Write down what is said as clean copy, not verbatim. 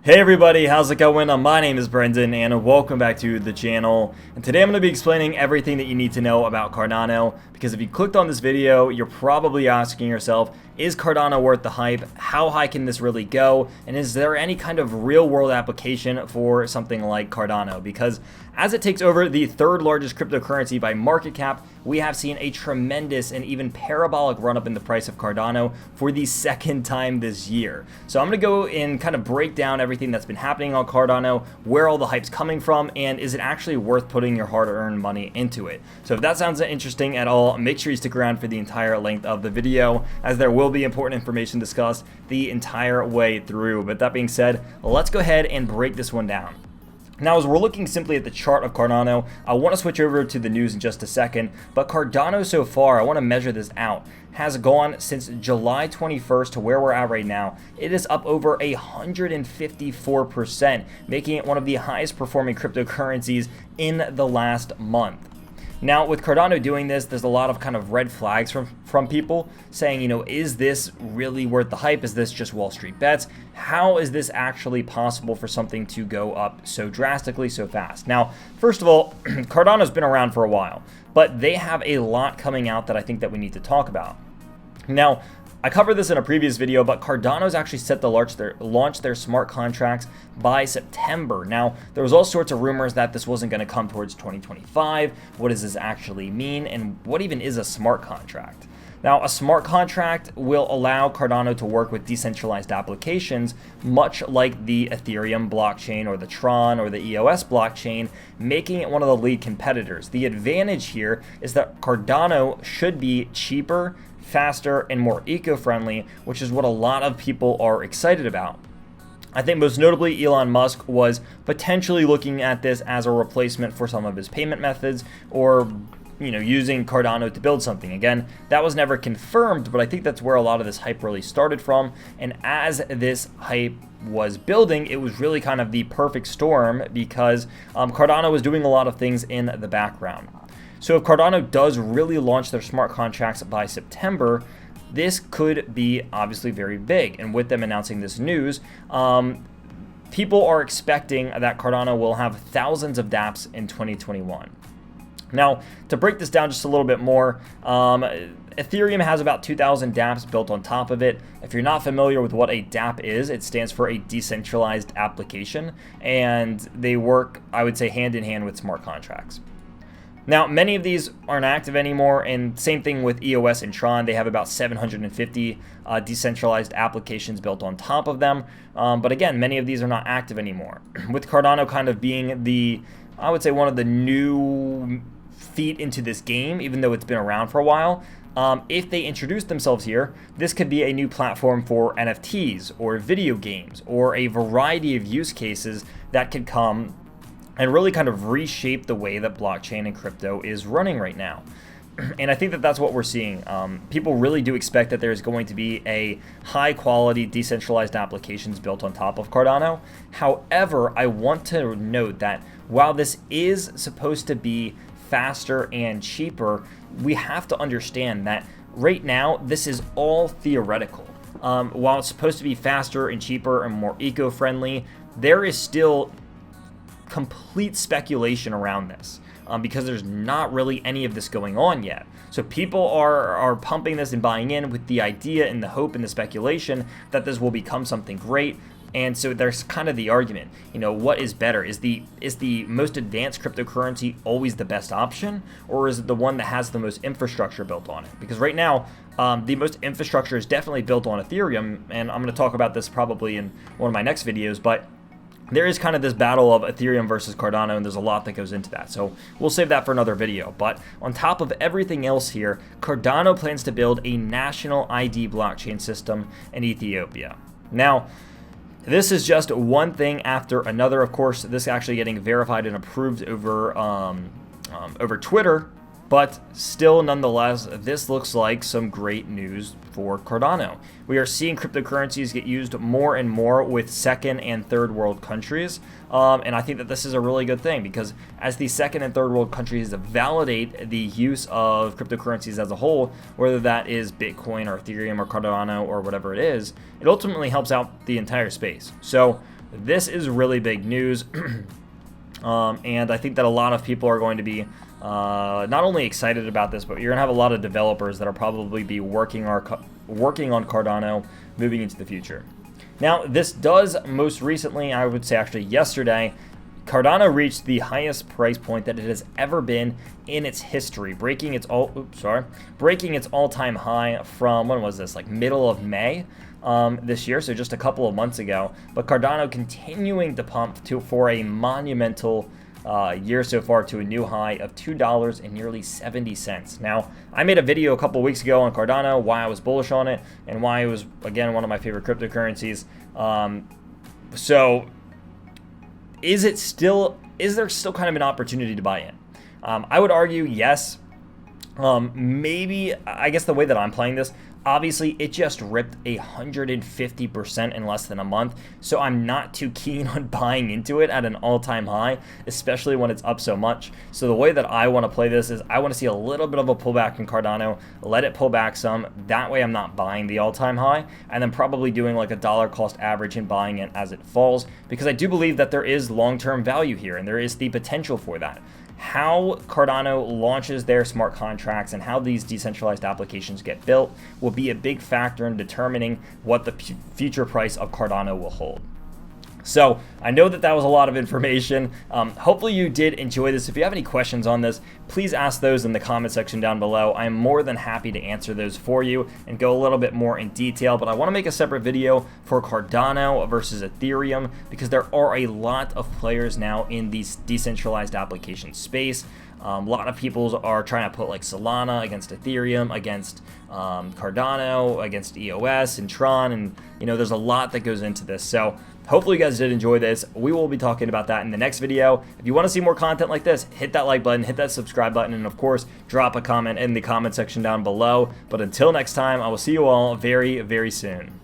Hey everybody, how's it going? My name is Brendan and welcome back to the channel. And today I'm going to be explaining everything that you need to know about Cardano, because if you clicked on this video, you're probably asking yourself, is Cardano worth the hype? How high can this really go? And is there any kind of real world application for something like Cardano? Because as it takes over the third largest cryptocurrency by market cap, we have seen a tremendous and even parabolic run up in the price of Cardano for the second time this year. So I'm going to go and kind of break down everything that's been happening on Cardano, where all the hype's coming from, and is it actually worth putting your hard-earned money into it? So if that sounds interesting at all, make sure you stick around for the entire length of the video, as there will be important information discussed the entire way through. But that being said, let's go ahead and break this one down. Now, as we're looking simply at the chart of Cardano, I want to switch over to the news in just a second, but Cardano so far, I want to measure this out, has gone since July 21st to where we're at right now. It is up over 154%, making it one of the highest performing cryptocurrencies in the last month. Now, with Cardano doing this, there's a lot of kind of red flags from people saying, is this really worth the hype? Is this just Wall Street bets? How is this actually possible for something to go up so drastically, so fast? Now, first of all, Cardano's been around for a while, but they have a lot coming out that I think that we need to talk about. Now, I covered this in a previous video, but Cardano's actually set to launch their smart contracts by September. Now, there was all sorts of rumors that this wasn't going to come towards 2025. What does this actually mean? And what even is a smart contract? Now, a smart contract will allow Cardano to work with decentralized applications, much like the Ethereum blockchain or the Tron or the EOS blockchain, making it one of the lead competitors. The advantage here is that Cardano should be cheaper, faster, and more eco-friendly, which is what a lot of people are excited about. I think most notably Elon Musk was potentially looking at this as a replacement for some of his payment methods, or using Cardano to build something. Again, that was never confirmed, but I think that's where a lot of this hype really started from. And as this hype was building, it was really kind of the perfect storm, because Cardano was doing a lot of things in the background. So if Cardano does really launch their smart contracts by September, this could be obviously very big. And with them announcing this news, people are expecting that Cardano will have thousands of DApps in 2021. Now, to break this down just a little bit more, Ethereum has about 2,000 DApps built on top of it. If you're not familiar with what a DApp is, it stands for a decentralized application, and they work, I would say, hand in hand with smart contracts. Now, many of these aren't active anymore, and same thing with EOS and Tron. They have about 750 decentralized applications built on top of them. But again, many of these are not active anymore. With Cardano kind of being I would say, one of the new feet into this game, even though it's been around for a while, if they introduce themselves here, this could be a new platform for NFTs or video games or a variety of use cases that could come and really kind of reshape the way that blockchain and crypto is running right now. And I think that that's what we're seeing. People really do expect that there's going to be a high quality decentralized applications built on top of Cardano. However, I want to note that while this is supposed to be faster and cheaper, we have to understand that right now this is all theoretical. While it's supposed to be faster and cheaper and more eco-friendly, there is still complete speculation around this, because there's not really any of this going on yet. So people are pumping this and buying in with the idea and the hope and the speculation that this will become something great. And so there's kind of the argument, what is better? Is the most advanced cryptocurrency always the best option, or is it the one that has the most infrastructure built on it? Because right now, the most infrastructure is definitely built on Ethereum, and I'm going to talk about this probably in one of my next videos, but there is kind of this battle of Ethereum versus Cardano, and there's a lot that goes into that. So we'll save that for another video. But on top of everything else here, Cardano plans to build a national ID blockchain system in Ethiopia. Now, this is just one thing after another. Of course, this actually getting verified and approved over Twitter. But still, nonetheless, this looks like some great news for Cardano. We are seeing cryptocurrencies get used more and more with second and third world countries. And I think that this is a really good thing, because as the second and third world countries validate the use of cryptocurrencies as a whole, whether that is Bitcoin or Ethereum or Cardano or whatever it is, it ultimately helps out the entire space. So this is really big news. And I think that a lot of people are going to be not only excited about this, but you're going to have a lot of developers that are probably be working on Cardano moving into the future. Now, this does most recently, I would say actually yesterday, Cardano reached the highest price point that it has ever been in its history, breaking its all-time high from, when was this, like middle of May this year, so just a couple of months ago. But Cardano continuing to pump for a monumental year so far to a new high of $2 and nearly 70 cents. Now, I made a video a couple weeks ago on Cardano, why I was bullish on it, and why it was, again, one of my favorite cryptocurrencies. So is there still kind of an opportunity to buy in? I would argue yes. Maybe, I guess the way that I'm playing this, obviously it just ripped 150% in less than a month, so I'm not too keen on buying into it at an all-time high, especially when it's up so much. So the way that I want to play this is I want to see a little bit of a pullback in Cardano, let it pull back some, that way I'm not buying the all-time high, and then probably doing like a dollar cost average and buying it as it falls, because I do believe that there is long-term value here, and there is the potential for that. How Cardano launches their smart contracts and how these decentralized applications get built will be a big factor in determining what the future price of Cardano will hold. So I know that was a lot of information. Hopefully you did enjoy this. If you have any questions on this, please ask those in the comment section down below. I am more than happy to answer those for you and go a little bit more in detail, but I want to make a separate video for Cardano versus Ethereum because there are a lot of players now in the decentralized application space. A lot of people are trying to put like Solana against Ethereum, against Cardano, against EOS and Tron, and there's a lot that goes into this. So hopefully you guys did enjoy this. We will be talking about that in the next video. If you want to see more content like this, hit that like button, hit that subscribe button, and of course, drop a comment in the comment section down below. But until next time, I will see you all very, very soon.